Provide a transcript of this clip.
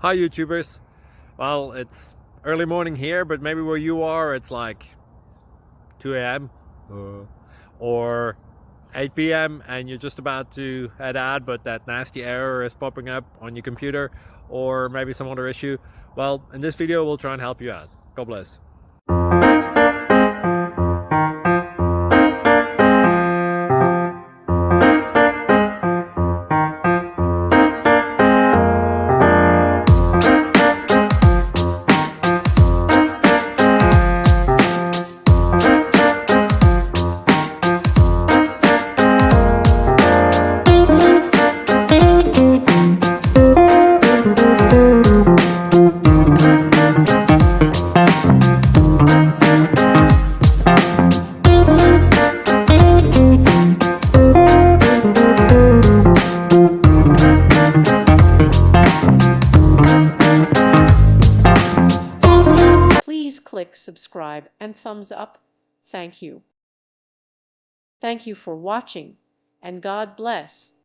Hi YouTubers. Well, it's early morning here, but maybe where you are it's like 2 a.m. or 8 p.m. and you're just about to head out, but that nasty error is popping up on your computer, or maybe some other issue. Well, in this video we'll try and help you out. God bless. Please click subscribe and thumbs up. Thank you. Thank you for watching, and God bless.